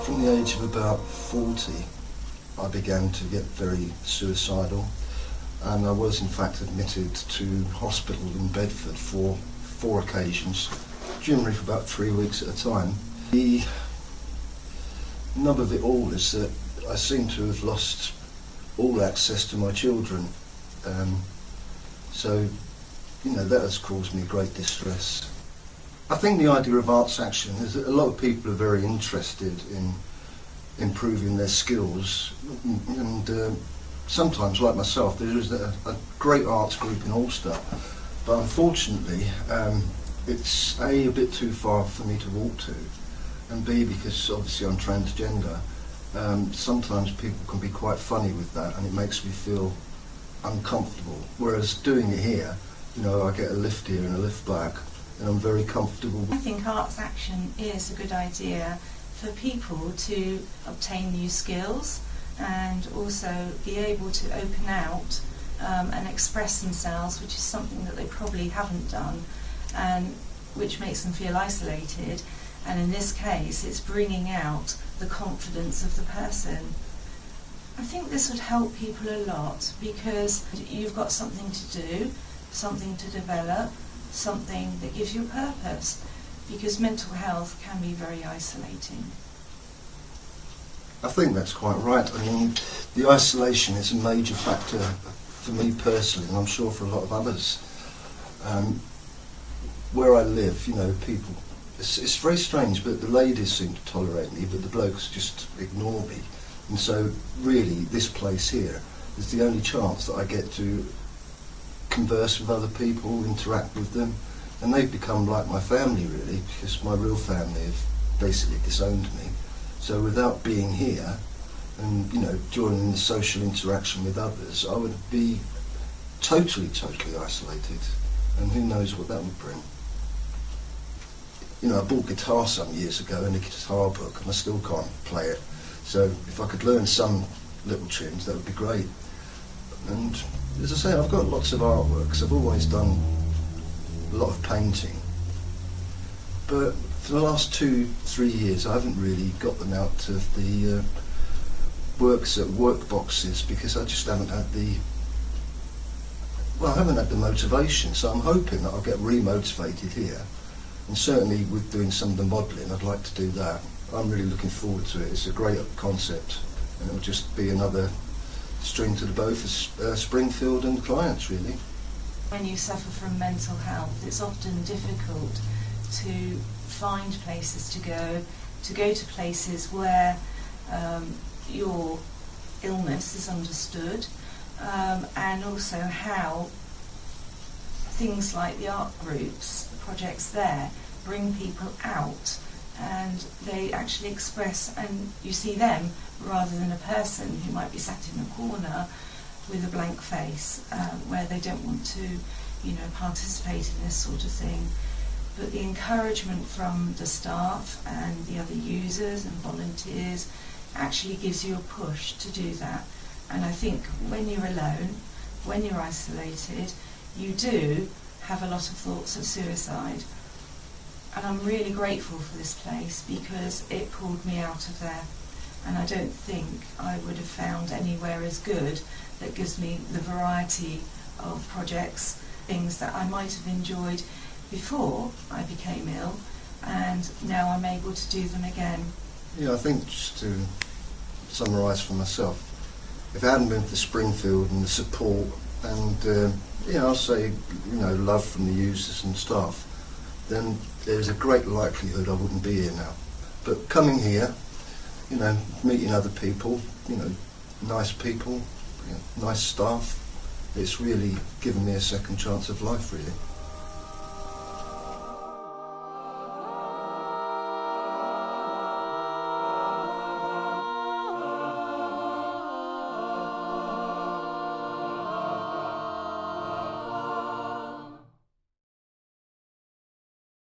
From the age of about 40, I began to get very suicidal, and I was in fact admitted to hospital in Bedford for 4 occasions, generally for about 3 weeks at a time. The nub of it all is that I seem to have lost all access to my children, so that has caused me great distress. I think the idea of arts action is that a lot of people are very interested in improving their skills, and sometimes, like myself, there is a great arts group in Ulster, but unfortunately it's A, bit too far for me to walk to, and B, because obviously I'm transgender, sometimes people can be quite funny with that, and it makes me feel uncomfortable, whereas doing it here, I get a lift here and a lift back, and I'm very comfortable. I think arts action is a good idea for people to obtain new skills and also be able to open out and express themselves, which is something that they probably haven't done, and which makes them feel isolated. And in this case, it's bringing out the confidence of the person. I think this would help people a lot, because you've got something to do, something to develop, something that gives you a purpose, because mental health can be very isolating. I think that's quite right. I mean, the isolation is a major factor for me personally, and I'm sure for a lot of others. Where I live, people, it's very strange, but the ladies seem to tolerate me, but the blokes just ignore me. And so really this place here is the only chance that I get to converse with other people, interact with them, and they've become like my family really, because my real family have basically disowned me. So without being here and joining the social interaction with others, I would be totally isolated, and who knows what that would bring. I bought guitar some years ago in a guitar book, and I still can't play it. So if I could learn some little tunes, that would be great. And as I say, I've got lots of artworks. I've always done a lot of painting. But for the last 2-3 years, I haven't really got them out of the works at work boxes, because I just haven't had I haven't had the motivation. So I'm hoping that I'll get re-motivated here. And certainly with doing some of the modelling, I'd like to do that. I'm really looking forward to it. It's a great concept, and it'll just be another string to the bow for Springfield and clients, really. When you suffer from mental health, it's often difficult to find places to go to places where your illness is understood, and also how things like the art groups, the projects there, bring people out, and they actually express, and you see them rather than a person who might be sat in a corner with a blank face, where they don't want to participate in this sort of thing. But the encouragement from the staff and the other users and volunteers actually gives you a push to do that. And I think when you're alone, when you're isolated, you do have a lot of thoughts of suicide. And I'm really grateful for this place, because it pulled me out of there. And I don't think I would have found anywhere as good that gives me the variety of projects, things that I might have enjoyed before I became ill, and now I'm able to do them again. I think, just to summarise for myself, if it hadn't been for Springfield and the support and I'll say love from the users and staff, then there's a great likelihood I wouldn't be here now. But coming here, meeting other people, nice people, nice staff, it's really given me a second chance of life, really.